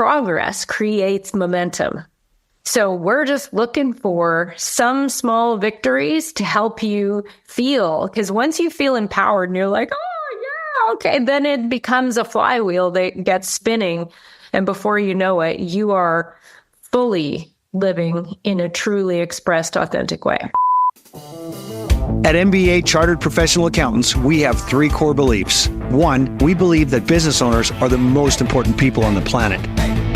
progress creates momentum. So we're just looking for some small victories to help you feel, because once you feel empowered and you're like, oh yeah, okay, then it becomes a flywheel that gets spinning. And before you know it, you are fully living in a truly expressed, authentic way. At MBA Chartered Professional Accountants, we have 3 core beliefs. 1, we believe that business owners are the most important people on the planet.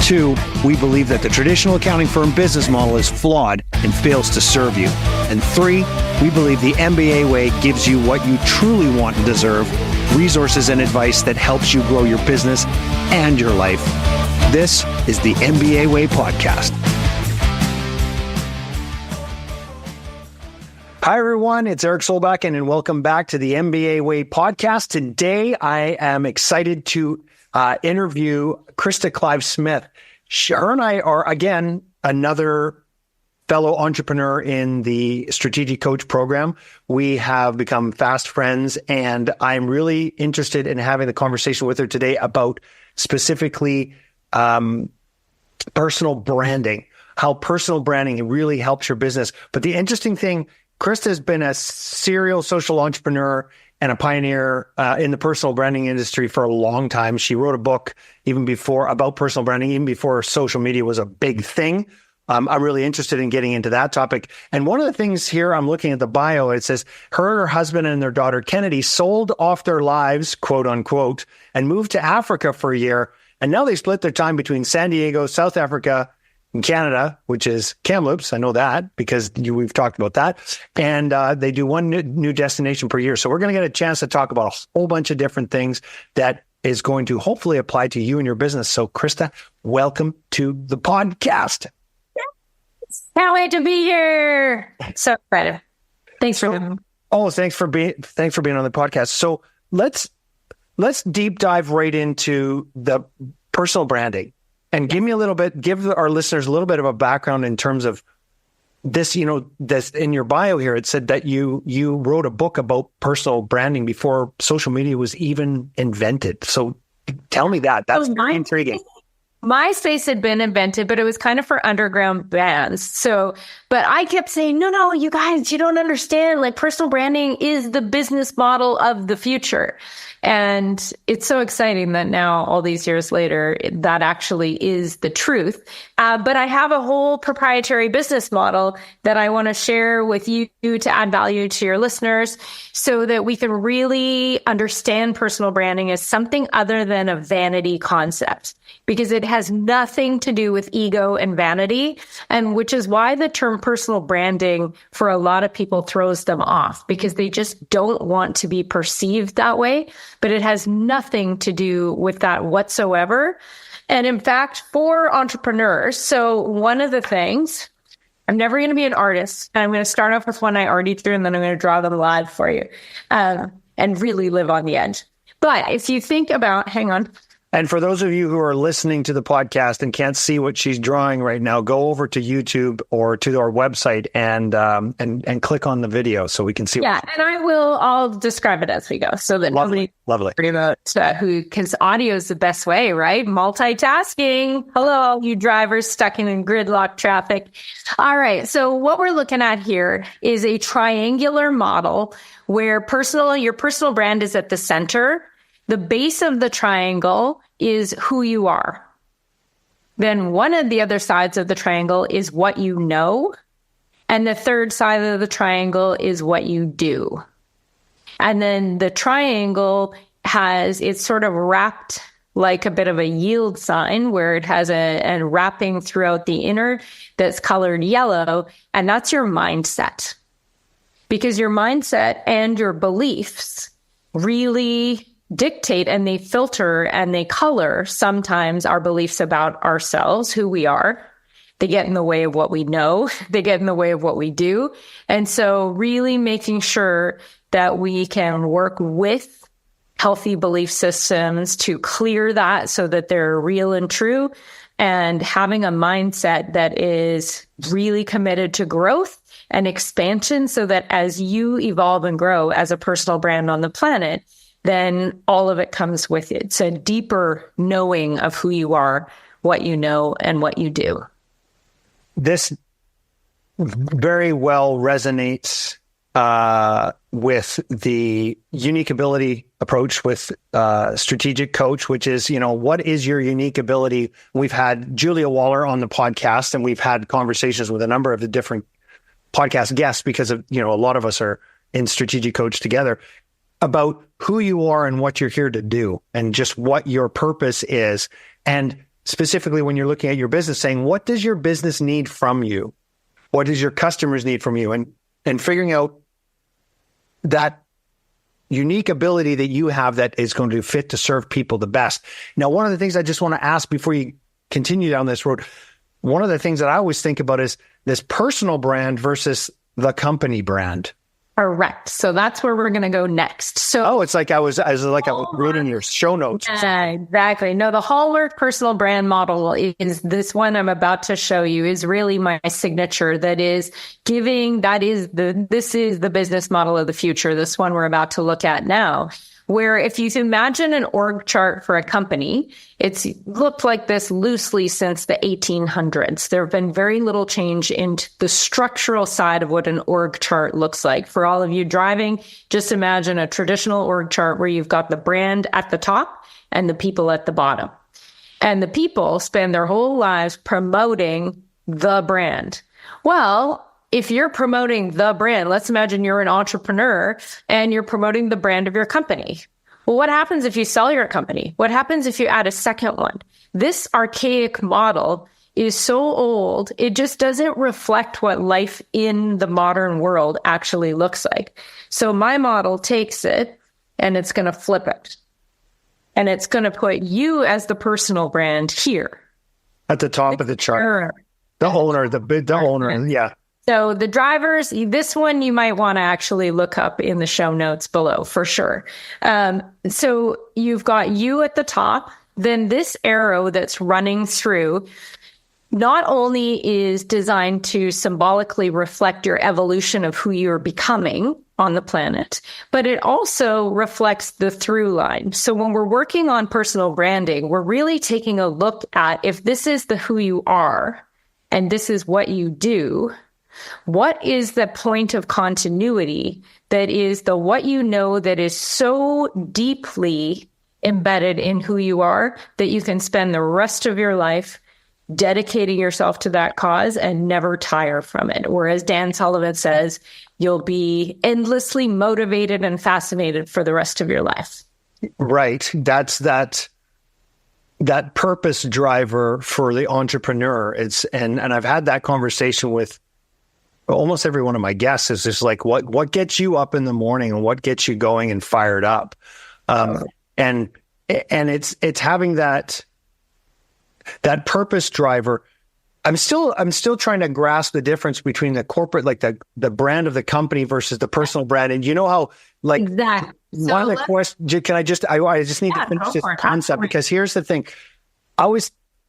2, we believe that the traditional accounting firm business model is flawed and fails to serve you. And 3, we believe the MBA way gives you what you truly want and deserve, resources and advice that helps you grow your business and your life. This is the MBA Way podcast. Hi, everyone. It's Eric Solbakken, and welcome back to the MBA Way podcast. Today, I am excited to interview Krista Clive-Smith. Her and I are, again, another fellow entrepreneur in the Strategic Coach program. We have become fast friends, and I'm really interested in having the conversation with her today about specifically personal branding, how personal branding really helps your business. But the interesting thing, Krista has been a serial social entrepreneur and a pioneer in the personal branding industry for a long time. She wrote a book about personal branding, even before social media was a big thing. I'm really interested in getting into that topic. And one of the things here, I'm looking at the bio, it says her and her husband and their daughter, Kennedy, sold off their lives, quote unquote, and moved to Africa for a year. And now they split their time between San Diego, South Africa, in Canada, which is Kamloops. I know that because we've talked about that. And they do one new destination per year. So we're going to get a chance to talk about a whole bunch of different things that is going to hopefully apply to you and your business. So Krista, welcome to the podcast. Can't wait to be here. So excited. Thanks for having me. Oh, thanks for being on the podcast. So let's deep dive right into the personal branding. And give our listeners a little bit of a background in terms of this, this in your bio here, it said that you wrote a book about personal branding before social media was even invented. So tell me that. That's very intriguing. MySpace had been invented, but it was kind of for underground bands. But I kept saying, no, you guys, you don't understand. Like, personal branding is the business model of the future. And it's so exciting that now, all these years later, that actually is the truth. But I have a whole proprietary business model that I want to share with you to add value to your listeners so that we can really understand personal branding as something other than a vanity concept, because it has nothing to do with ego and vanity, and which is why the term personal branding for a lot of people throws them off, because they just don't want to be perceived that way. But it has nothing to do with that whatsoever. And in fact, for entrepreneurs, so one of the things, I'm never going to be an artist, and I'm going to start off with one I already drew, and then I'm going to draw them live for you, and really live on the edge. But if you think about, hang on. And for those of you who are listening to the podcast and can't see what she's drawing right now, go over to YouTube or to our website and click on the video so we can see. Yeah, and I'll describe it as we go so that lovely. Because audio is the best way, right? Multitasking. Hello, you drivers stuck in gridlock traffic. All right, so what we're looking at here is a triangular model where your personal brand is at the center. The base of the triangle is who you are. Then one of the other sides of the triangle is what you know. And the third side of the triangle is what you do. And then the triangle it's sort of wrapped like a bit of a yield sign where it has a wrapping throughout the inner that's colored yellow. And that's your mindset. Because your mindset and your beliefs really dictate, and they filter and they color sometimes our beliefs about ourselves, who we are. They get in the way of what we know. They get in the way of what we do. And so really making sure that we can work with healthy belief systems to clear that so that they're real and true, and having a mindset that is really committed to growth and expansion so that as you evolve and grow as a personal brand on the planet, then all of it comes with it. It's a deeper knowing of who you are what you know and what you do. This very well resonates with the unique ability approach with strategic coach, which is, what is your unique ability? We've had Julia Waller on the podcast, and we've had conversations with a number of the different podcast guests because of, a lot of us are in strategic coach together, about who you are and what you're here to do and just what your purpose is. And specifically when you're looking at your business, saying, what does your business need from you? What does your customers need from you? And figuring out that unique ability that you have that is going to fit to serve people the best. Now, one of the things I just want to ask before you continue down this road, one of the things that I always think about is this personal brand versus the company brand. Correct. So that's where we're going to go next. So, it's like I was reading your show notes. Exactly. No, the Hallmark personal brand model is this one I'm about to show you is really my signature. This is the business model of the future. This one we're about to look at now, where if you imagine an org chart for a company, it's looked like this loosely since the 1800s. There have been very little change in the structural side of what an org chart looks like. For all of you driving, just imagine a traditional org chart where you've got the brand at the top and the people at the bottom. And the people spend their whole lives promoting the brand. Well, if you're promoting the brand, let's imagine you're an entrepreneur and you're promoting the brand of your company. Well, what happens if you sell your company? What happens if you add a second one? This archaic model is so old, it just doesn't reflect what life in the modern world actually looks like. So my model takes it and it's going to flip it. And it's going to put you as the personal brand here. At the top of the chart. The owner, yeah. So the drivers, this one you might want to actually look up in the show notes below for sure. So you've got you at the top, then this arrow that's running through not only is designed to symbolically reflect your evolution of who you're becoming on the planet, but it also reflects the through line. So when we're working on personal branding, we're really taking a look at if this is the who you are and this is what you do, what is the point of continuity that is the what you know that is so deeply embedded in who you are that you can spend the rest of your life dedicating yourself to that cause and never tire from it. Or as Dan Sullivan says, you'll be endlessly motivated and fascinated for the rest of your life. Right. That's that purpose driver for the entrepreneur. And I've had that conversation with almost every one of my guests is just like, what gets you up in the morning and what gets you going and fired up? And it's having that purpose driver. I'm still trying to grasp the difference between the corporate, like the brand of the company versus the personal brand. And you know how, like, exactly. One of the questions, I just need to finish this concept because here's the thing. I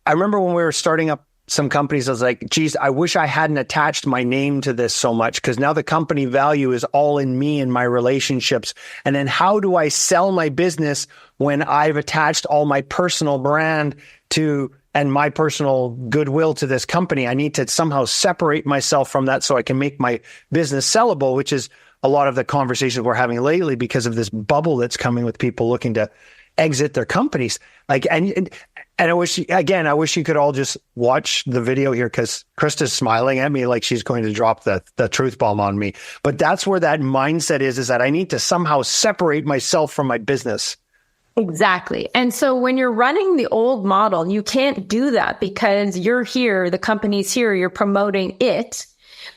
remember when we were starting up some companies, I was like, geez, I wish I hadn't attached my name to this so much because now the company value is all in me and my relationships. And then how do I sell my business when I've attached all my personal brand to and my personal goodwill to this company? I need to somehow separate myself from that so I can make my business sellable, which is a lot of the conversations we're having lately because of this bubble that's coming with people looking to exit their companies. And I wish you could all just watch the video here because Krista's smiling at me like she's going to drop the truth bomb on me. But that's where that mindset is that I need to somehow separate myself from my business. Exactly. And so when you're running the old model, you can't do that because you're here, the company's here, you're promoting it.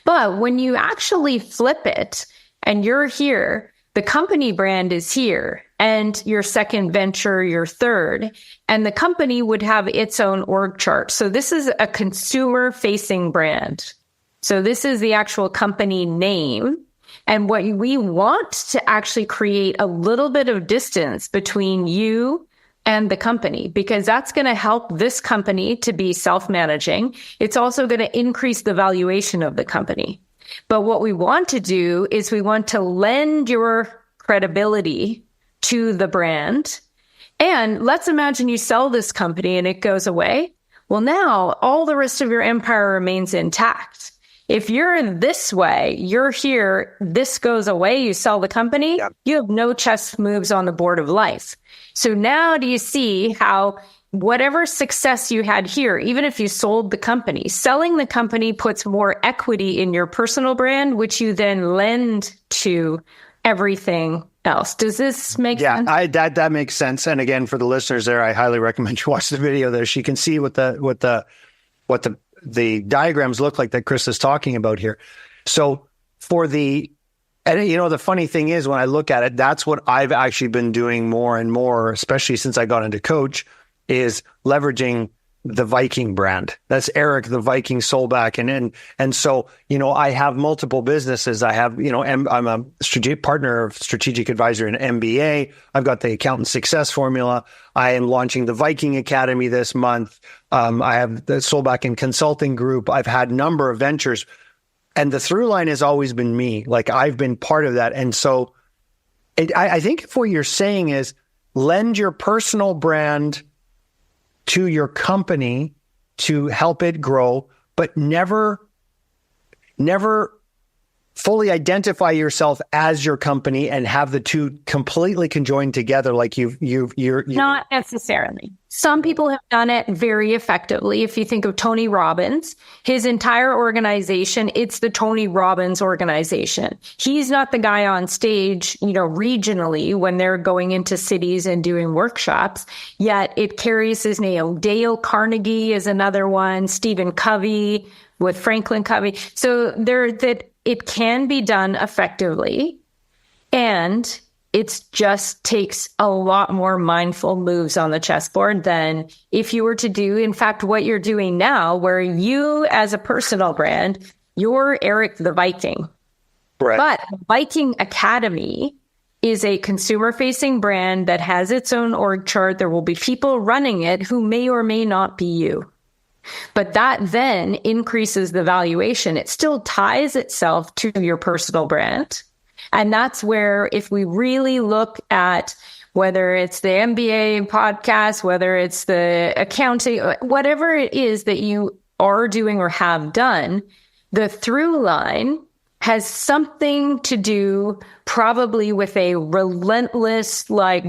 But when you actually flip it and you're here, the company brand is here and your second venture, your third, and the company would have its own org chart. So this is a consumer facing brand. So this is the actual company name. And what we want to actually create a little bit of distance between you and the company, because that's going to help this company to be self-managing. It's also going to increase the valuation of the company. But what we want to do is we want to lend your credibility to the brand. And let's imagine you sell this company and it goes away. Well, now all the rest of your empire remains intact. If you're this way, you're here, this goes away, you sell the company, you have no chess moves on the board of life. So now do you see how whatever success you had here, even if you sold the company, selling the company puts more equity in your personal brand, which you then lend to everything else. Does this make sense? Yeah, that makes sense. And again, for the listeners there, I highly recommend you watch the video there. She can see what the diagrams look like that Chris is talking about here. So the funny thing is, when I look at it, that's what I've actually been doing more and more, especially since I got into coach, is leveraging the Viking brand. That's Eric, the Viking Solback. And so, I have multiple businesses. I have, I'm a strategic partner of strategic advisor in MBA. I've got the accountant success formula. I am launching the Viking Academy this month. I have the Solback and Consulting Group. I've had a number of ventures, and the through line has always been me. Like, I've been part of that. And so I think if what you're saying is lend your personal brand to your company to help it grow, but never fully identify yourself as your company and have the two completely conjoined together. Like you're not necessarily. Some people have done it very effectively. If you think of Tony Robbins, his entire organization, it's the Tony Robbins organization. He's not the guy on stage, regionally when they're going into cities and doing workshops, yet it carries his name. Dale Carnegie is another one, Stephen Covey with Franklin Covey. So it can be done effectively, and it just takes a lot more mindful moves on the chessboard than if you were to do, in fact, what you're doing now, where you, as a personal brand, you're Eric the Viking. Right. But Viking Academy is a consumer-facing brand that has its own org chart. There will be people running it who may or may not be you. But that then increases the valuation. It still ties itself to your personal brand. And that's where, if we really look at whether it's the MBA podcast, whether it's the accounting, whatever it is that you are doing or have done, the through line has something to do probably with a relentless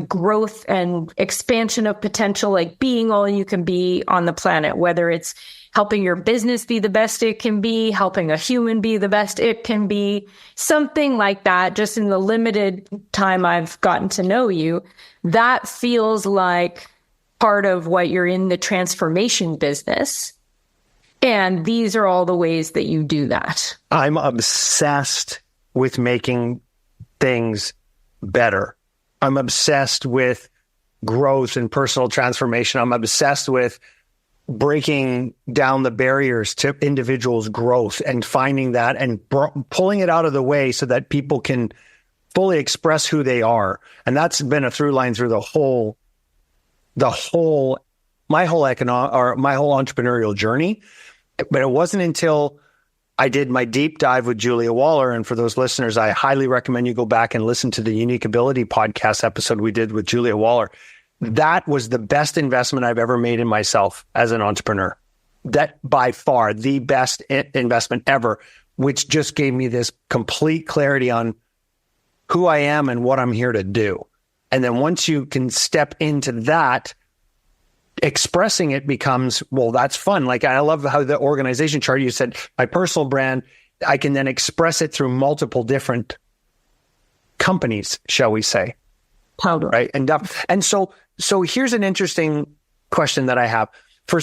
growth and expansion of potential, like being all you can be on the planet, whether it's helping your business be the best it can be, helping a human be the best it can be, something like that. Just in the limited time I've gotten to know you, that feels like part of what you're in the transformation business. And these are all the ways that you do that. I'm obsessed with making things better. I'm obsessed with growth and personal transformation. I'm obsessed with breaking down the barriers to individuals' growth and finding that and pulling it out of the way so that people can fully express who they are. And that's been a through line through my whole entrepreneurial journey. But it wasn't until I did my deep dive with Julia Waller. And for those listeners, I highly recommend you go back and listen to the Unique Ability podcast episode we did with Julia Waller. That was the best investment I've ever made in myself as an entrepreneur. That by far the best investment ever, which just gave me this complete clarity on who I am and what I'm here to do. And then once you can step into that, expressing it becomes, well, that's fun. Like, I love how the organization chart, you said, my personal brand, I can then express it through multiple different companies, shall we say. Totally. Right. And so here's an interesting question that I have for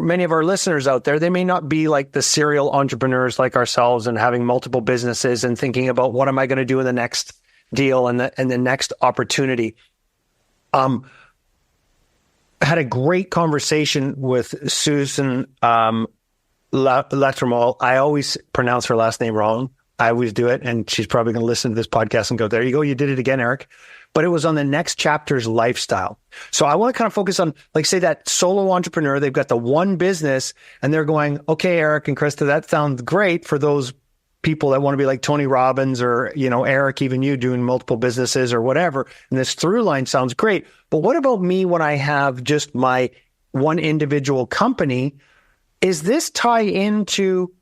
many of our listeners out there. They may not be like the serial entrepreneurs like ourselves and having multiple businesses and thinking about what am I going to do in the next deal and the next opportunity. I had a great conversation with Susan Latremol. I always pronounce her last name wrong. I always do it. And she's probably going to listen to this podcast and go, there you go. You did it again, Eric. But it was on the next chapter's lifestyle. So I want to kind of focus on, like, say that solo entrepreneur, they've got the one business and they're going, okay, Eric and Krista, that sounds great for those people that want to be like Tony Robbins or, Eric, even you doing multiple businesses or whatever. And this through line sounds great. But what about me when I have just my one individual company. Is this tie into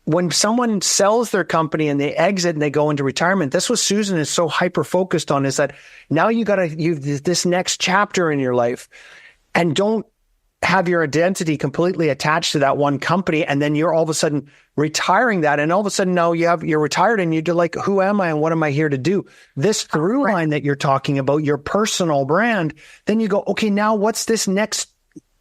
when someone sells their company and they exit and they go into retirement? That's what Susan is so hyper focused on, is that now you've this next chapter in your life, and don't have your identity completely attached to that one company. And then you're all of a sudden retiring that. And all of a sudden now you're retired and you're like, who am I and what am I here to do? This through line that you're talking about, your personal brand, then you go, okay, now what's this next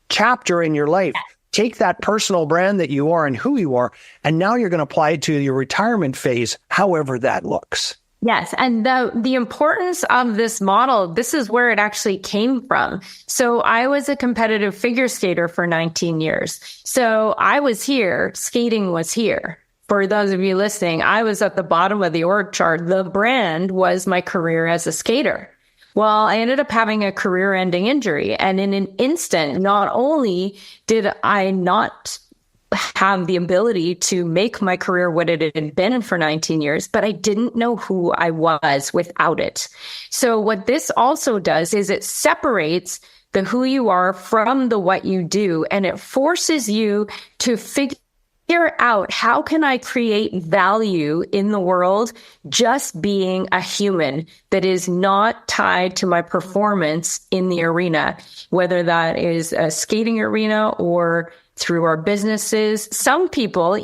chapter in your life? Take that personal brand that you are and who you are, and now you're going to apply it to your retirement phase, however that looks. Yes. And the importance of this model, this is where it actually came from. So I was a competitive figure skater for 19 years. So I was here, skating was here. For those of you listening, I was at the bottom of the org chart. The brand was my career as a skater. Well, I ended up having a career-ending injury. And in an instant, not only did I not have the ability to make my career what it had been for 19 years, but I didn't know who I was without it. So what this also does is it separates the who you are from the what you do, and it forces you to figure out, how can I create value in the world just being a human that is not tied to my performance in the arena, whether that is a skating arena or through our businesses. Some people,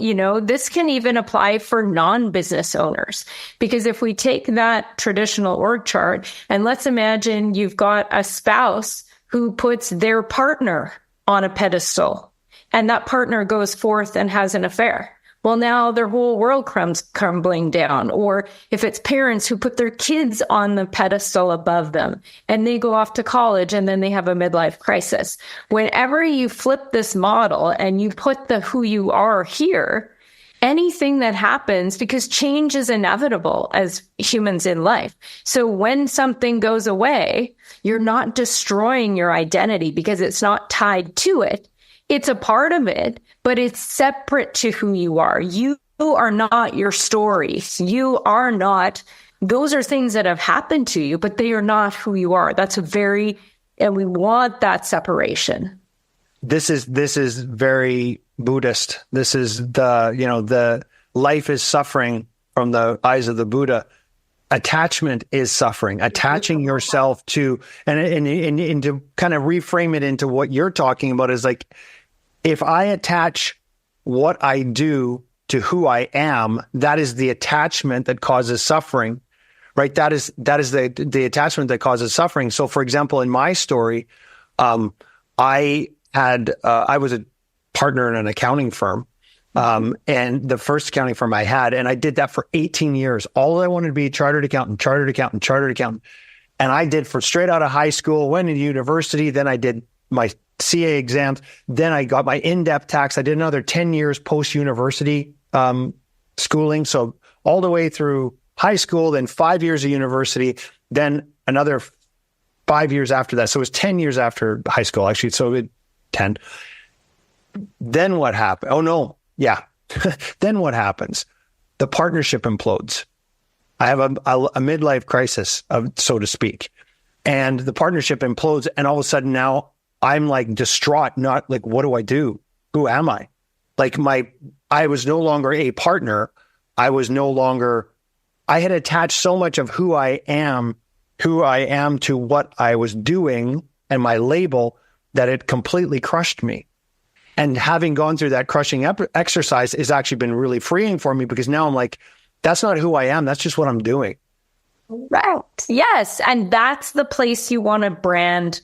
this can even apply for non-business owners, because if we take that traditional org chart and let's imagine you've got a spouse who puts their partner on a pedestal, and that partner goes forth and has an affair. Well, now their whole world comes crumbling down. Or if it's parents who put their kids on the pedestal above them and they go off to college and then they have a midlife crisis. Whenever you flip this model and you put the who you are here, anything that happens, because change is inevitable as humans in life. So when something goes away, you're not destroying your identity because it's not tied to it. It's a part of it, but it's separate to who you are. You are not your story. You are not, those are things that have happened to you, but they are not who you are. And we want that separation. This is very Buddhist. This is the life is suffering from the eyes of the Buddha. Attachment is suffering. Attaching yourself to, and to kind of reframe it into what you're talking about is like, if I attach what I do to who I am, that is the attachment that causes suffering, right? That is the attachment that causes suffering. So, for example, in my story, I was a partner in an accounting firm, and the first accounting firm I had, and I did that for 18 years. All I wanted to be a chartered accountant. And I did for straight out of high school, went into university, then I did my CA exams. Then I got my in-depth tax. I did another 10 years post-university schooling. So all the way through high school, then 5 years of university, then another 5 years after that. So it was 10 years after high school, actually. So 10. Then what happened? Oh, no. Yeah. Then what happens? The partnership implodes. I have a midlife crisis, so to speak. And the partnership implodes. And all of a sudden now, I'm like distraught, not like, what do I do? Who am I? Like I was no longer a partner. I had attached so much of who I am to what I was doing and my label that it completely crushed me. And having gone through that crushing exercise has actually been really freeing for me, because now I'm like, that's not who I am. That's just what I'm doing. Right. Yes. And that's the place you want to brand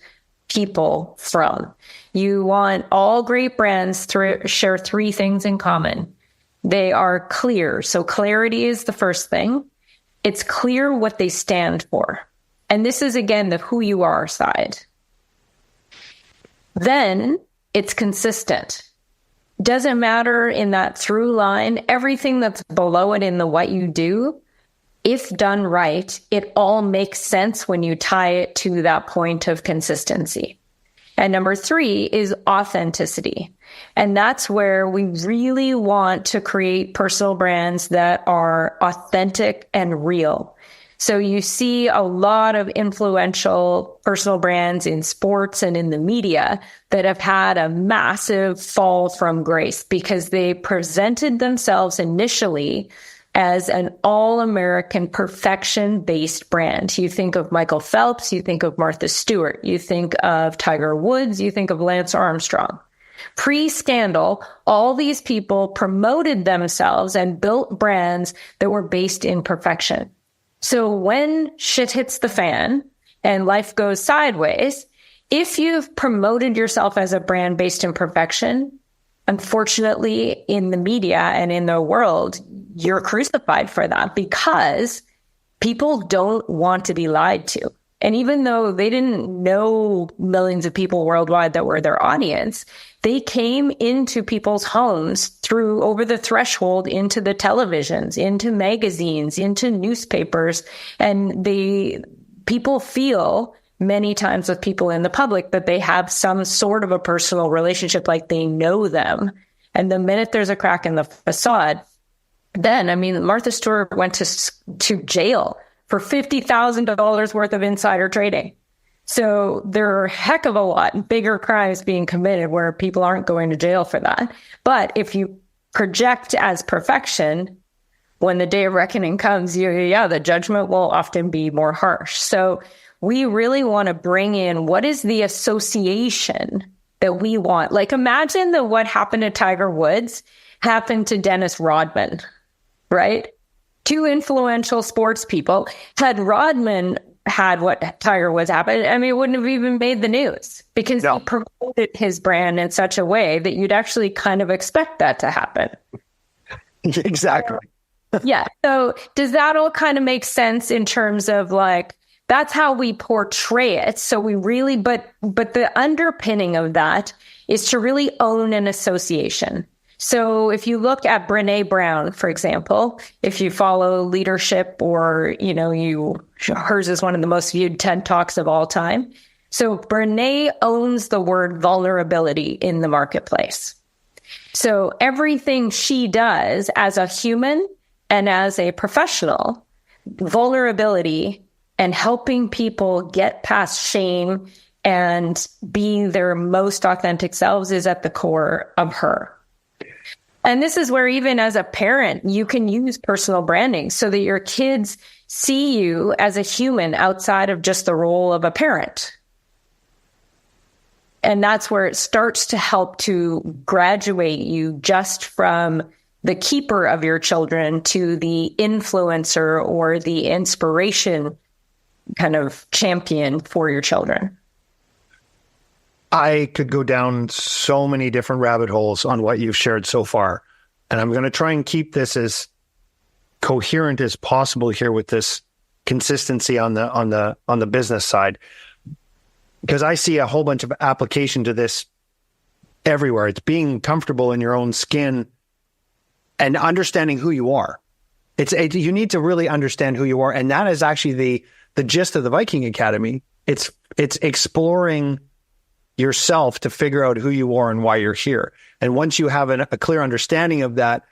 people from. You want all great brands to share three things in common. They are clear. So clarity is the first thing. It's clear what they stand for. And this is, again, the who you are side. Then it's consistent. Doesn't matter in that through line, everything that's below it in the what you do, if done right, it all makes sense when you tie it to that point of consistency. And number 3 is authenticity. And that's where we really want to create personal brands that are authentic and real. So you see a lot of influential personal brands in sports and in the media that have had a massive fall from grace because they presented themselves initially as an all-American perfection-based brand. You think of Michael Phelps, you think of Martha Stewart, you think of Tiger Woods, you think of Lance Armstrong. Pre-scandal, all these people promoted themselves and built brands that were based in perfection. So when shit hits the fan and life goes sideways, if you've promoted yourself as a brand based in perfection, unfortunately, in the media and in the world, you're crucified for that because people don't want to be lied to. And even though they didn't know millions of people worldwide that were their audience, they came into people's homes through over the threshold into the televisions, into magazines, into newspapers. And people feel many times with people in the public that they have some sort of a personal relationship, like they know them. And the minute there's a crack in the facade, then, I mean, Martha Stewart went to jail for $50,000 worth of insider trading. So there are a heck of a lot bigger crimes being committed where people aren't going to jail for that. But if you project as perfection, when the day of reckoning comes, the judgment will often be more harsh. So we really want to bring in what is the association that we want. Like imagine that what happened to Tiger Woods happened to Dennis Rodman, right? Two influential sports people. Had Rodman had what Tiger Woods happened, I mean, it wouldn't have even made the news because he promoted his brand in such a way that you'd actually kind of expect that to happen. Exactly. Yeah. So does that all kind of make sense in terms of like, that's how we portray it. So we really, but the underpinning of that is to really own an association. So if you look at Brené Brown, for example, if you follow leadership or, hers is one of the most viewed TED Talks of all time. So Brené owns the word vulnerability in the marketplace. So everything she does as a human and as a professional, vulnerability and helping people get past shame and be their most authentic selves is at the core of her. And this is where even as a parent, you can use personal branding so that your kids see you as a human outside of just the role of a parent. And that's where it starts to help to graduate you just from the keeper of your children to the influencer or the inspiration kind of champion for your children. I could go down so many different rabbit holes on what you've shared so far. And I'm going to try and keep this as coherent as possible here with this consistency on the business side, because I see a whole bunch of application to this everywhere. It's being comfortable in your own skin and understanding who you are. You need to really understand who you are. And that is actually the gist of the Viking Academy. It's exploring yourself to figure out who you are and why you're here. And once you have a clear understanding of that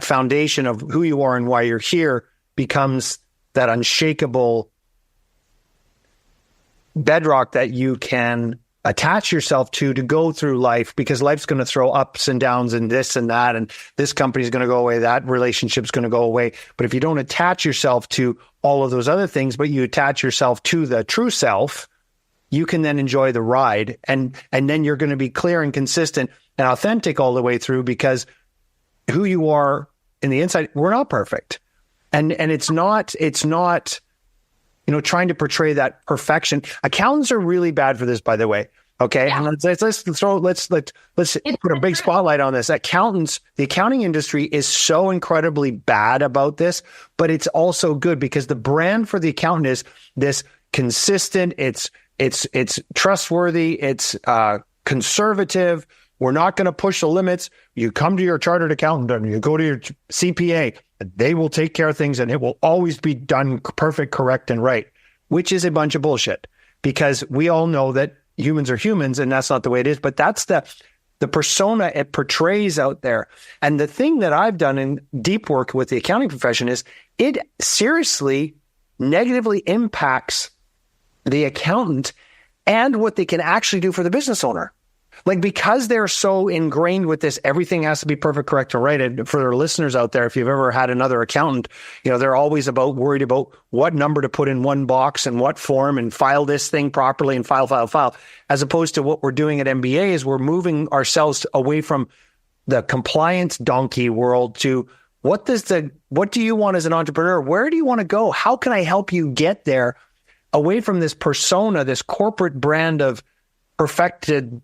foundation of who you are and why you're here becomes that unshakable bedrock that you can attach yourself to go through life, because life's going to throw ups and downs and this and that, and this company's going to go away, that relationship's going to go away. But if you don't attach yourself to all of those other things, but you attach yourself to the true self, you can then enjoy the ride, and then you're going to be clear and consistent and authentic all the way through, because who you are in the inside, we're not perfect. And it's not, trying to portray that perfection. Accountants are really bad for this, by the way. Okay. Yeah. And let's put a big spotlight on this. Accountants, the accounting industry is so incredibly bad about this, but it's also good because the brand for the accountant is this consistent. It's trustworthy. It's conservative. We're not going to push the limits. You come to your chartered accountant and you go to your CPA, they will take care of things and it will always be done perfect, correct, and right, which is a bunch of bullshit, because we all know that humans are humans and that's not the way it is. But that's the persona it portrays out there. And the thing that I've done in deep work with the accounting profession is it seriously negatively impacts the accountant and what they can actually do for the business owner. Like, because they're so ingrained with this, everything has to be perfect, correct, and right. And for their listeners out there, if you've ever had another accountant, they're always worried about what number to put in one box and what form and file this thing properly and file. As opposed to what we're doing at MBA is we're moving ourselves away from the compliance donkey world to what do you want as an entrepreneur? Where do you want to go? How can I help you get there, away from this persona, this corporate brand of perfected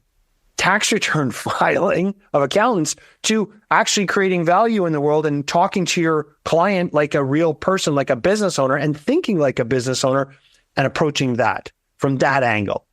tax return filing of accountants, to actually creating value in the world and talking to your client like a real person, like a business owner, and thinking like a business owner and approaching that from that angle,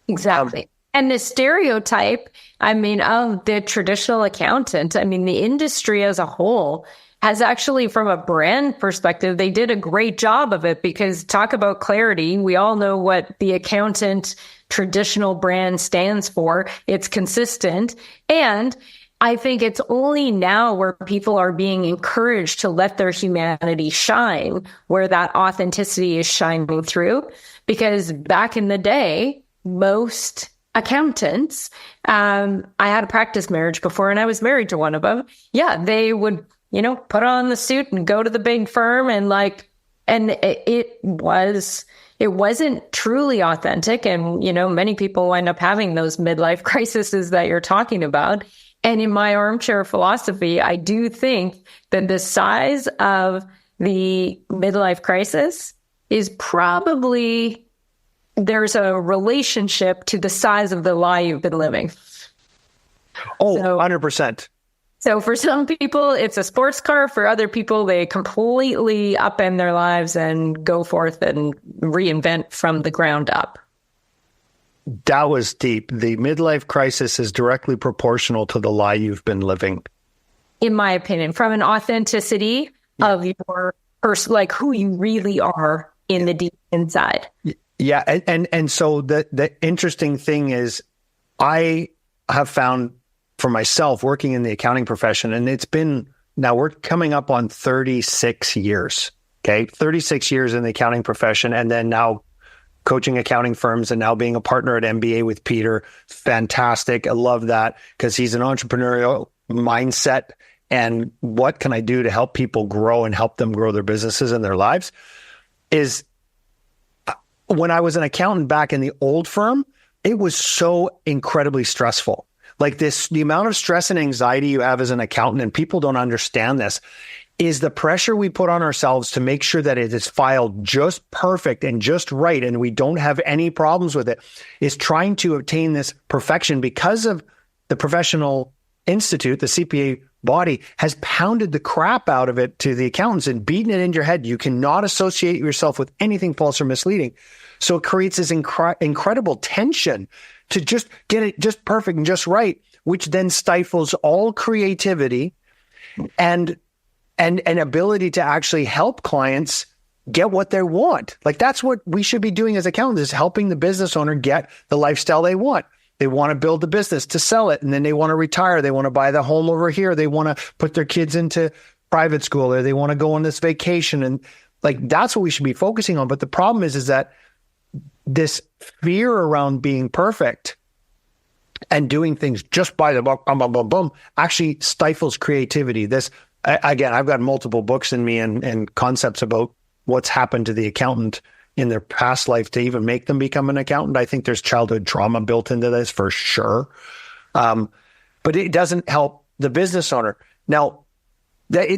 Exactly. And the stereotype, of the traditional accountant, the industry as a whole has actually, from a brand perspective, they did a great job of it, because talk about clarity. We all know what the accountant traditional brand stands for. It's consistent. And I think it's only now where people are being encouraged to let their humanity shine, where that authenticity is shining through. Because back in the day, most accountants, I had a practice marriage before and I was married to one of them. Yeah, they would, put on the suit and go to the big firm and it wasn't truly authentic. And, many people wind up having those midlife crises that you're talking about. And in my armchair philosophy, I do think that the size of the midlife crisis is probably, there's a relationship to the size of the lie you've been living. Oh, 100%. So for some people, it's a sports car. For other people, they completely upend their lives and go forth and reinvent from the ground up. That was deep. The midlife crisis is directly proportional to the lie you've been living. In my opinion, from an authenticity of your person, like who you really are in the deep inside. Yeah. And so the interesting thing is, I have found for myself working in the accounting profession, and now we're coming up on 36 years. Okay. 36 years in the accounting profession. And then now coaching accounting firms and now being a partner at MBA with Peter. Fantastic. I love that, because he's an entrepreneurial mindset. And what can I do to help people grow and help them grow their businesses and their lives? Is when I was an accountant back in the old firm, it was so incredibly stressful. Like the amount of stress and anxiety you have as an accountant, and people don't understand this, is the pressure we put on ourselves to make sure that it is filed just perfect and just right, and we don't have any problems with it, is trying to obtain this perfection, because of the professional institute, the CPA body, has pounded the crap out of it to the accountants and beaten it in your head. You cannot associate yourself with anything false or misleading. So it creates this incredible tension to just get it just perfect and just right, which then stifles all creativity and ability to actually help clients get what they want. Like, that's what we should be doing as accountants, is helping the business owner get the lifestyle they want. They want to build a business to sell it, and then they want to retire. They want to buy the home over here. They want to put their kids into private school, or they want to go on this vacation. And that's what we should be focusing on. But the problem is that this fear around being perfect and doing things just by the book, actually stifles creativity. Again, I've got multiple books in me and concepts about what's happened to the accountant in their past life to even make them become an accountant. I think there's childhood trauma built into this for sure. But it doesn't help the business owner. Now,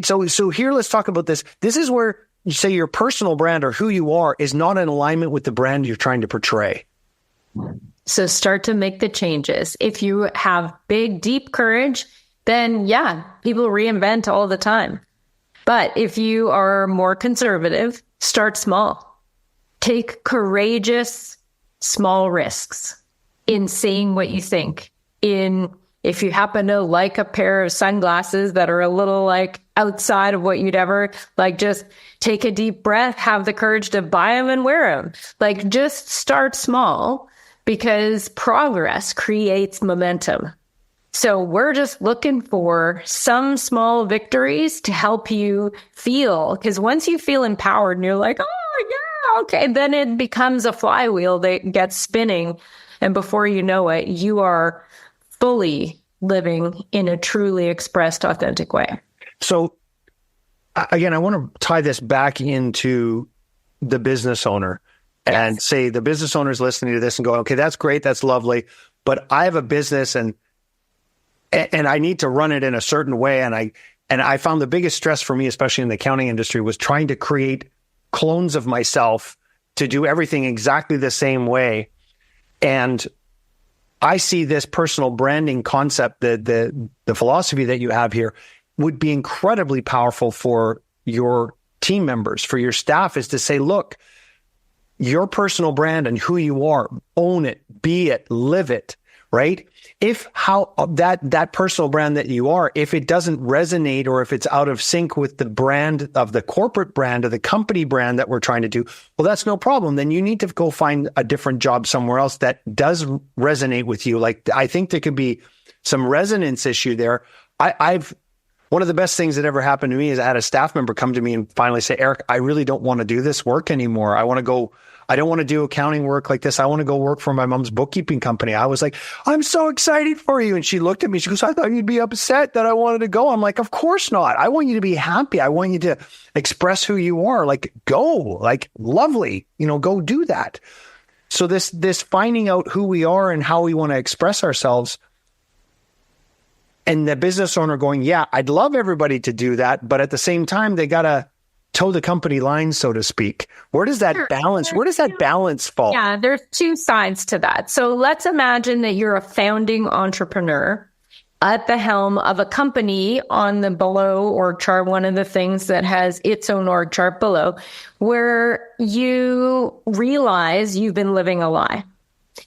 so here, let's talk about this. This is where you say your personal brand, or who you are, is not in alignment with the brand you're trying to portray. So start to make the changes. If you have big, deep courage, then yeah, people reinvent all the time. But if you are more conservative, start small. Take courageous, small risks in saying what you think. If you happen to like a pair of sunglasses that are a little outside of what you'd ever just take a deep breath, have the courage to buy them and wear them. Just start small, because progress creates momentum. So we're just looking for some small victories to help you feel, because once you feel empowered and you're like, oh yeah, okay, then it becomes a flywheel that gets spinning. And before you know it, you are fully living in a truly expressed, authentic way. So again, I want to tie this back into the business owner and say the business owner is listening to this and going, okay, that's great. That's lovely. But I have a business and I need to run it in a certain way. And I found the biggest stress for me, especially in the accounting industry, was trying to create clones of myself to do everything exactly the same way. And I see this personal branding concept, the philosophy that you have here, would be incredibly powerful for your team members, for your staff, is to say, look, your personal brand and who you are, own it, be it, live it, right? If how that personal brand that you are, if it doesn't resonate or if it's out of sync with the brand of the corporate brand or the company brand that we're trying to do, well, that's no problem. Then you need to go find a different job somewhere else that does resonate with you. Like, I think there could be some resonance issue there. One of the best things that ever happened to me is I had a staff member come to me and finally say, Eric, I really don't want to do this work anymore. I don't want to do accounting work like this. I want to go work for my mom's bookkeeping company. I was like, I'm so excited for you. And she looked at me. She goes, I thought you'd be upset that I wanted to go. I'm like, of course not. I want you to be happy. I want you to express who you are. Like, go, like, lovely, go do that. So this finding out who we are and how we want to express ourselves, and the business owner going, yeah, I'd love everybody to do that. But at the same time, they got to toe the company line, so to speak. Where does that balance fall? Yeah, there's two sides to that. So let's imagine that you're a founding entrepreneur at the helm of a company on the below org chart, one of the things that has its own org chart below, where you realize you've been living a lie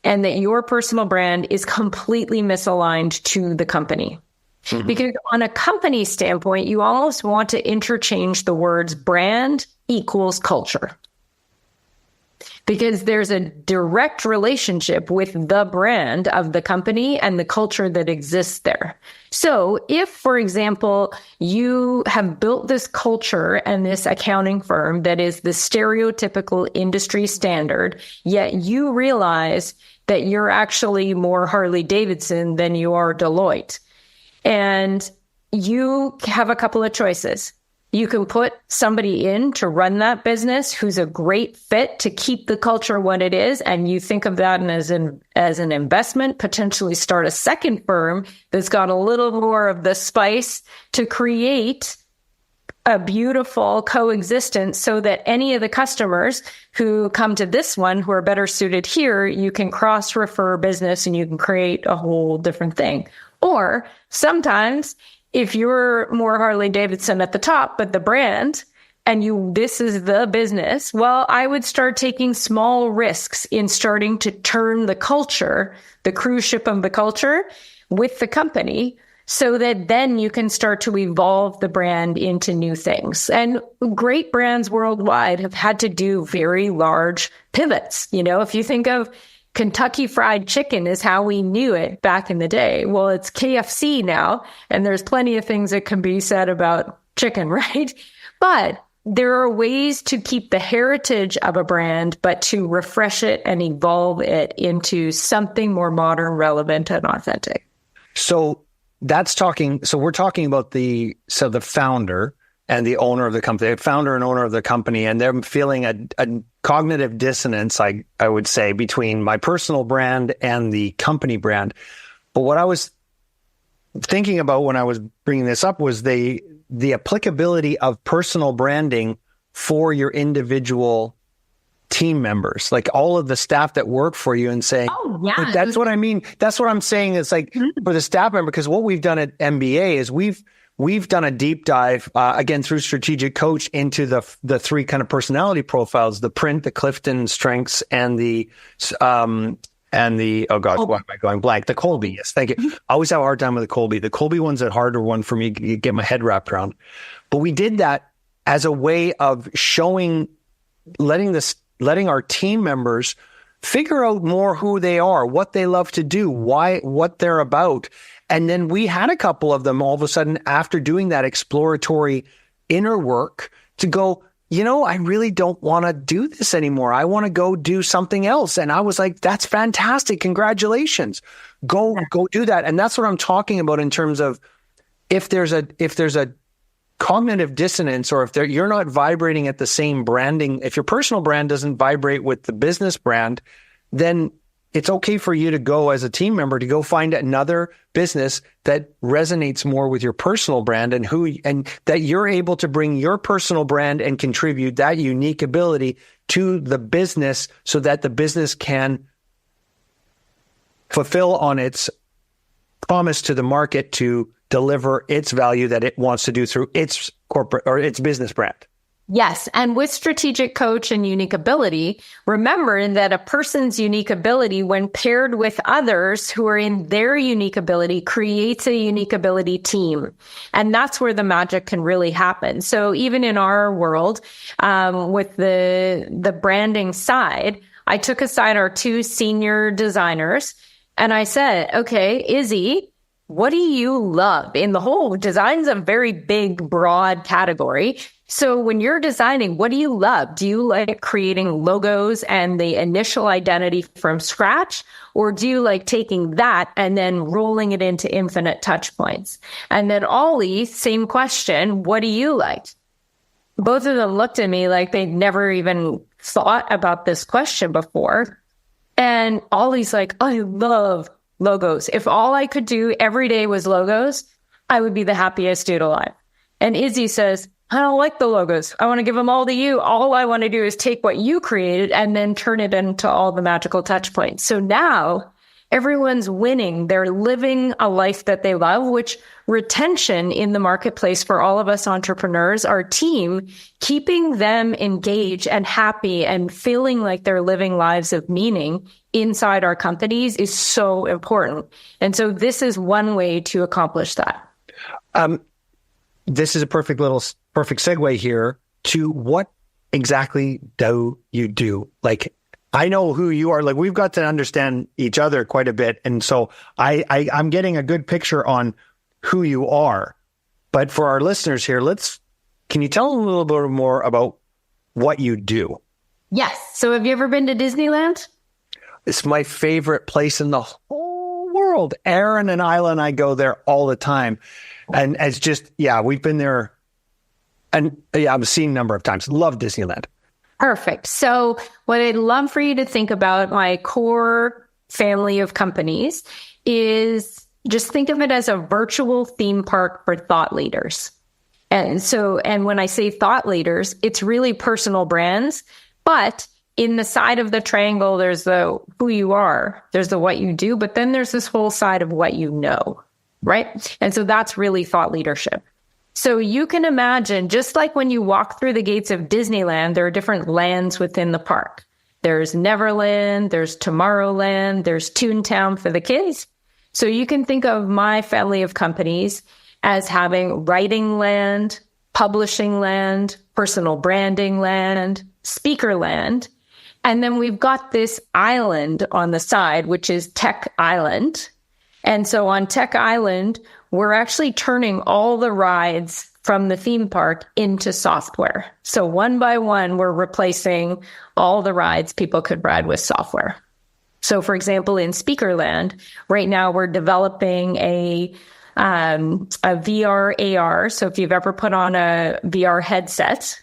and that your personal brand is completely misaligned to the company. Mm-hmm. Because on a company standpoint, you almost want to interchange the words brand equals culture. Because there's a direct relationship with the brand of the company and the culture that exists there. So if, for example, you have built this culture and this accounting firm that is the stereotypical industry standard, yet you realize that you're actually more Harley-Davidson than you are Deloitte, and you have a couple of choices. You can put somebody in to run that business who's a great fit to keep the culture what it is, and you think of that as an investment, potentially start a second firm that's got a little more of the spice to create a beautiful coexistence so that any of the customers who come to this one who are better suited here, you can cross-refer business and you can create a whole different thing. Or sometimes if you're more Harley-Davidson at the top, but the brand, and this is the business, well, I would start taking small risks in starting to turn the culture, the cruise ship of the culture, with the company, so that then you can start to evolve the brand into new things. And great brands worldwide have had to do very large pivots. If you think of Kentucky Fried Chicken is how we knew it back in the day. Well, it's KFC now, and there's plenty of things that can be said about chicken, right? But there are ways to keep the heritage of a brand, but to refresh it and evolve it into something more modern, relevant, and authentic. So we're talking about the founder and the owner of the company, the founder and owner of the company, and they're feeling a cognitive dissonance, I would say, between my personal brand and the company brand. But what I was thinking about when I was bringing this up was the applicability of personal branding for your individual team members, like all of the staff that work for you, and saying, oh, yeah, that's what I mean. That's what I'm saying. It's like for the staff member, because what we've done at MBA is we've done a deep dive, again, through Strategic Coach into the three kind of personality profiles: the Print, the Clifton strengths, and the oh gosh, why am I going blank? The Colby. Yes, thank you. I always have a hard time with the Colby. The Colby one's a harder one for me to get my head wrapped around. But we did that as a way of letting our team members figure out more who they are, what they love to do, what they're about. And then we had a couple of them all of a sudden after doing that exploratory inner work to go, I really don't want to do this anymore. I want to go do something else. And I was like, that's fantastic. Congratulations. Go do that. And that's what I'm talking about in terms of if there's a cognitive dissonance, or if you're not vibrating at the same branding, if your personal brand doesn't vibrate with the business brand, then it's okay for you to go as a team member to go find another business that resonates more with your personal brand and that you're able to bring your personal brand and contribute that unique ability to the business so that the business can fulfill on its promise to the market to deliver its value that it wants to do through its corporate or its business brand. Yes. And with strategic coach and unique ability, remember that a person's unique ability, when paired with others who are in their unique ability, creates a unique ability team. And that's where the magic can really happen. So even in our world, with the branding side, I took aside our two senior designers and I said, okay, Izzy, what do you love? In the whole design's a very big, broad category. So when you're designing, what do you love? Do you like creating logos and the initial identity from scratch? Or do you like taking that and then rolling it into infinite touch points? And then Ollie, same question. What do you like? Both of them looked at me like they'd never even thought about this question before. And Ollie's like, I love logos. If all I could do every day was logos, I would be the happiest dude alive. And Izzy says, I don't like the logos. I want to give them all to you. All I want to do is take what you created and then turn it into all the magical touch points. So now everyone's winning. They're living a life that they love, which retention in the marketplace for all of us entrepreneurs, our team, keeping them engaged and happy and feeling like they're living lives of meaning inside our companies is so important. And so this is one way to accomplish that. This is a perfect segue here to what exactly do you do? Like, I know who you are. Like, we've got to understand each other quite a bit. And so I'm getting a good picture on who you are. But for our listeners here, can you tell them a little bit more about what you do? Yes. So have you ever been to Disneyland? It's my favorite place in the whole world. Aaron and Isla and I go there all the time. And it's just, we've been there. And I've seen a number of times. Love Disneyland. Perfect. So what I'd love for you to think about my core family of companies is just think of it as a virtual theme park for thought leaders. And when I say thought leaders, it's really personal brands, but in the side of the triangle, there's the who you are, there's the what you do, but then there's this whole side of what you know, right? And so that's really thought leadership. So you can imagine, just like when you walk through the gates of Disneyland, there are different lands within the park. There's Neverland, there's Tomorrowland, there's Toontown for the kids. So you can think of my family of companies as having writing land, publishing land, personal branding land, speaker land. And then we've got this island on the side, which is Tech Island. And so on Tech Island, we're actually turning all the rides from the theme park into software. So one by one, we're replacing all the rides people could ride with software. So for example, in Speakerland, right now we're developing a VR AR. So if you've ever put on a VR headset,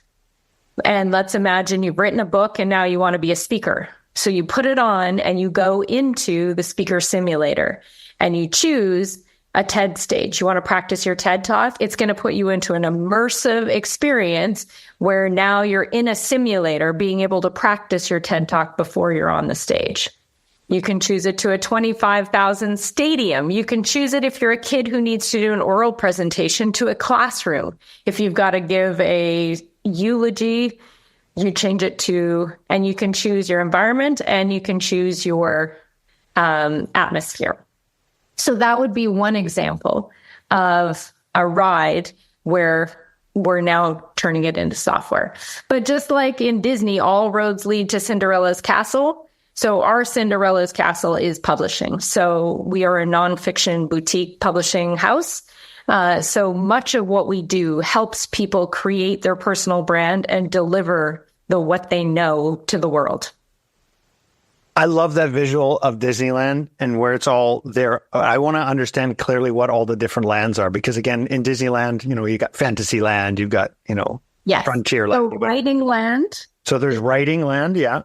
and let's imagine you've written a book and now you want to be a speaker. So you put it on and you go into the speaker simulator and you choose a TED stage. You want to practice your TED talk? It's going to put you into an immersive experience where now you're in a simulator being able to practice your TED talk before you're on the stage. You can choose it to a 25,000 stadium. You can choose it if you're a kid who needs to do an oral presentation to a classroom. If you've got to give a eulogy, you change it to, and you can choose your environment and you can choose your atmosphere. So that would be one example of a ride where we're now turning it into software. But just like in Disney, all roads lead to Cinderella's castle. So our Cinderella's Castle is publishing. So we are a nonfiction boutique publishing house. So much of what we do helps people create their personal brand and deliver what they know to the world. I love that visual of Disneyland and where it's all there. I want to understand clearly what all the different lands are, because again, in Disneyland, you got Fantasyland, you've got, Yes. Frontierland. So writing land. So there's writing land, yeah.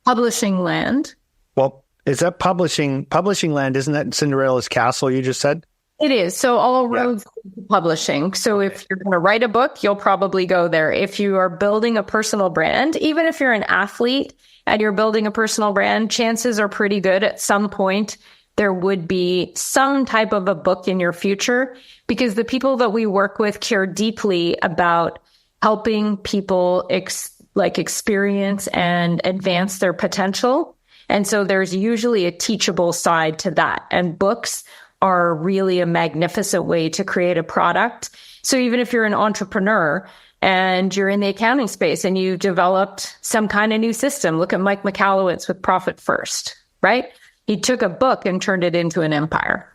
Publishing land. Well, is that publishing land? Isn't that Cinderella's Castle you just said? It is. So all roads to publishing. So if you're going to write a book, you'll probably go there. If you are building a personal brand, even if you're an athlete and you're building a personal brand, chances are pretty good at some point there would be some type of a book in your future, because the people that we work with care deeply about helping people experience and advance their potential. And so there's usually a teachable side to that. And books are really a magnificent way to create a product. So even if you're an entrepreneur and you're in the accounting space and you developed some kind of new system, look at Mike Michalowicz with Profit First, right? He took a book and turned it into an empire.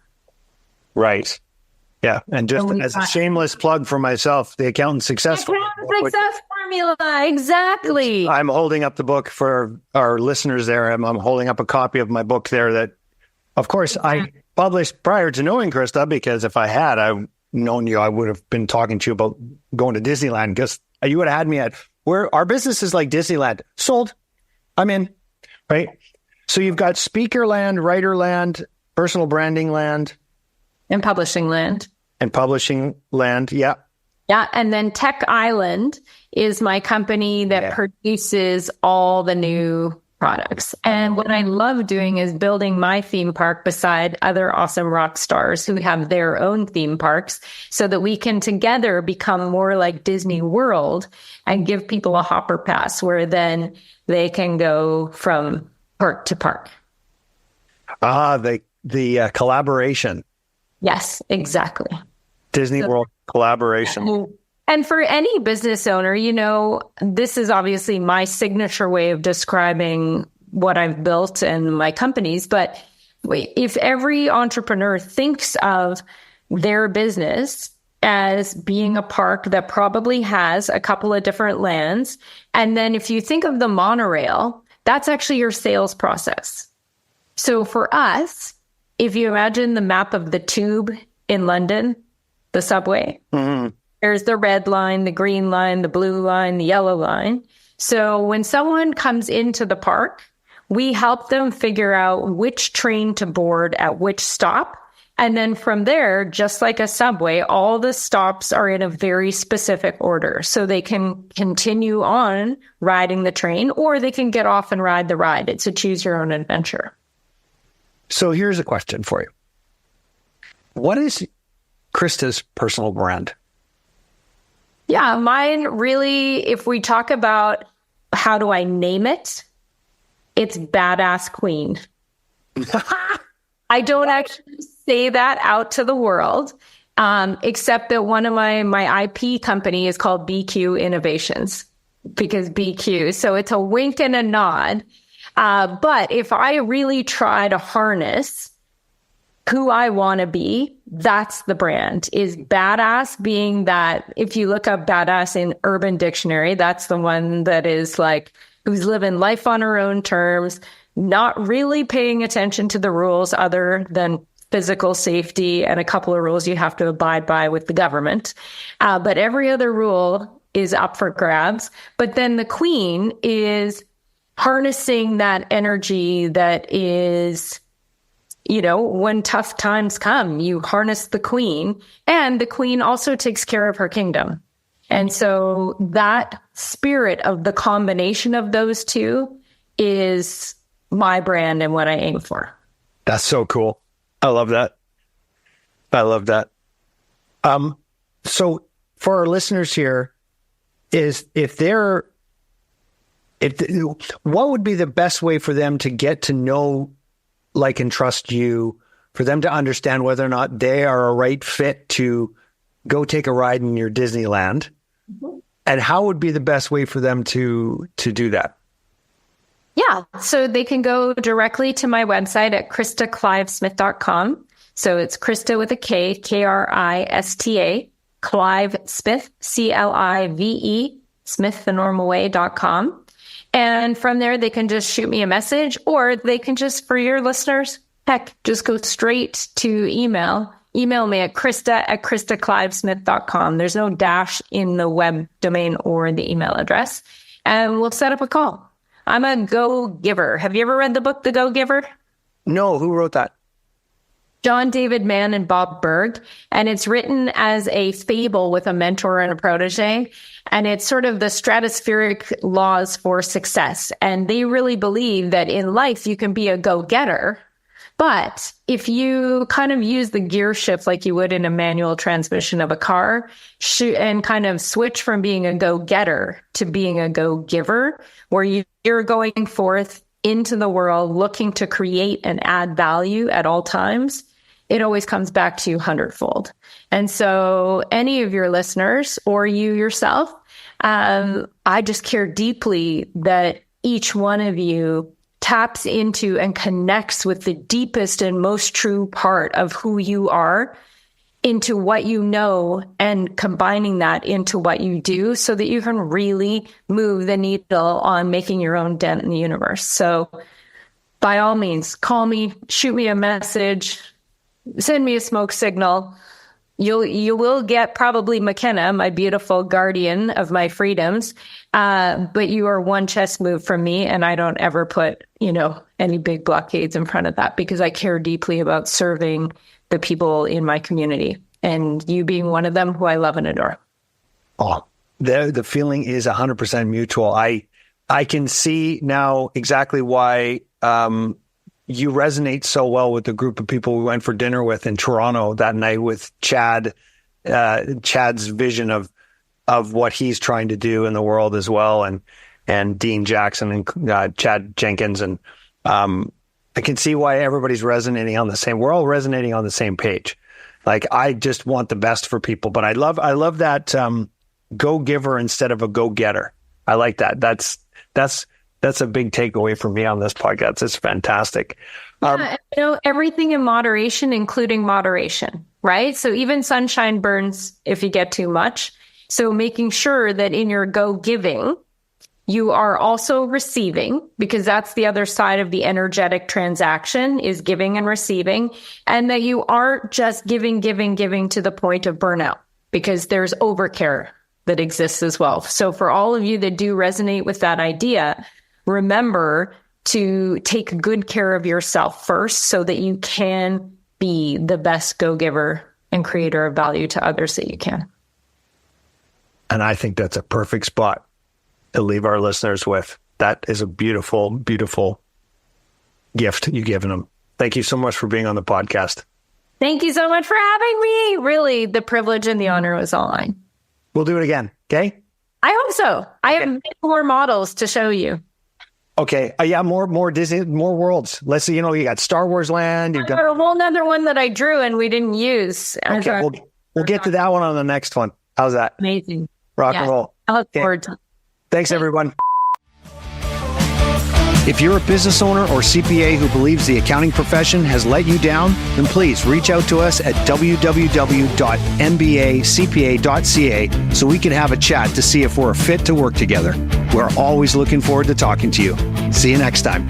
Right. Yeah. And just as a shameless plug for myself, the Accountant Success Formula. Exactly. I'm holding up the book for our listeners there. I'm holding up a copy of my book there that, of course, I published prior to knowing Krista, because if I had known you, I would have been talking to you about going to Disneyland, because you would have had me at where our business is like Disneyland. Sold. I'm in. Right. So you've got speaker land, writer land, personal branding land. And publishing land. Yeah. Yeah. And then Tech Island is my company that produces all the new products. And what I love doing is building my theme park beside other awesome rock stars who have their own theme parks, so that we can together become more like Disney World and give people a hopper pass where then they can go from park to park. The collaboration. Yes, exactly. Disney World collaboration. And for any business owner, this is obviously my signature way of describing what I've built and my companies. But if every entrepreneur thinks of their business as being a park that probably has a couple of different lands, and then if you think of the monorail, that's actually your sales process. So for us, if you imagine the map of the tube in London, the subway, there's the red line, the green line, the blue line, the yellow line. So when someone comes into the park, we help them figure out which train to board at which stop. And then from there, just like a subway, all the stops are in a very specific order. So they can continue on riding the train, or they can get off and ride the ride. It's a choose your own adventure. So here's a question for you. What is Krista's personal brand? Yeah, mine really, if we talk about how do I name it, it's Badass Queen. I don't actually say that out to the world, except that one of my IP company is called BQ Innovations, because BQ. So it's a wink and a nod. But if I really try to harness who I want to be, that's the brand. Is badass being that, if you look up badass in Urban Dictionary, that's the one that is like, who's living life on her own terms, not really paying attention to the rules other than physical safety and a couple of rules you have to abide by with the government. But every other rule is up for grabs. But then the queen is harnessing that energy that is, when tough times come, you harness the queen, and the queen also takes care of her kingdom. And so that spirit of the combination of those two is my brand and what I aim for. That's so cool. I love that. So for our listeners here, what would be the best way for them to get to know, like, and trust you, for them to understand whether or not they are a right fit to go take a ride in your Disneyland? Mm-hmm. And how would be the best way for them to do that? Yeah. So they can go directly to my website at KristaClivesmith.com. So it's Krista with a K, Krista, Clive Smith, Clive, Smith the normal way.com. And from there, they can just shoot me a message, or they can just, for your listeners, heck, just go straight to email. Email me at KristaClivesmith.com. There's no dash in the web domain or the email address. And we'll set up a call. I'm a go-giver. Have you ever read the book, The Go-Giver? No, who wrote that? John David Mann and Bob Berg. And it's written as a fable with a mentor and a protege. And it's sort of the stratospheric laws for success. And they really believe that in life, you can be a go-getter. But if you kind of use the gear shift like you would in a manual transmission of a car, and kind of switch from being a go-getter to being a go-giver, where you're going forth into the world looking to create and add value at all times, it always comes back to you 100-fold. And so any of your listeners or you yourself, I just care deeply that each one of you taps into and connects with the deepest and most true part of who you are, into what you know, and combining that into what you do so that you can really move the needle on making your own dent in the universe. So by all means, call me, shoot me a message, send me a smoke signal. You will get probably McKenna, my beautiful guardian of my freedoms. But you are one chess move from me, and I don't ever put, any big blockades in front of that, because I care deeply about serving the people in my community, and you being one of them who I love and adore. Oh, the feeling is 100% mutual. I can see now exactly why you resonate so well with the group of people we went for dinner with in Toronto that night with Chad, Chad's vision of what he's trying to do in the world as well, and Dean Jackson and Chad Jenkins, and I can see why everybody's resonating on the same. We're all resonating on the same page. Like, I just want the best for people, but I love that go-giver instead of a go-getter. I like that. That's a big takeaway for me on this podcast. It's fantastic. Everything in moderation, including moderation, right? So even sunshine burns if you get too much. So making sure that in your go-giving, you are also receiving, because that's the other side of the energetic transaction, is giving and receiving, and that you aren't just giving to the point of burnout, because there's overcare that exists as well. So for all of you that do resonate with that idea, remember to take good care of yourself first so that you can be the best go-giver and creator of value to others that you can. And I think that's a perfect spot to leave our listeners with. That is a beautiful, beautiful gift you've given them. Thank you so much for being on the podcast. Thank you so much for having me. Really, the privilege and the honor was all mine. We'll do it again. Okay. I hope so. I have many more models to show you. Okay. Yeah. More Disney, more worlds. Let's see. You got Star Wars Land. You've got a whole nother one that I drew and we didn't use. Okay. We'll get to that one on the next one. How's that? Amazing. Rock and roll. I look forward to it. Thanks, everyone. If you're a business owner or CPA who believes the accounting profession has let you down, then please reach out to us at www.mbacpa.ca so we can have a chat to see if we're a fit to work together. We're always looking forward to talking to you. See you next time.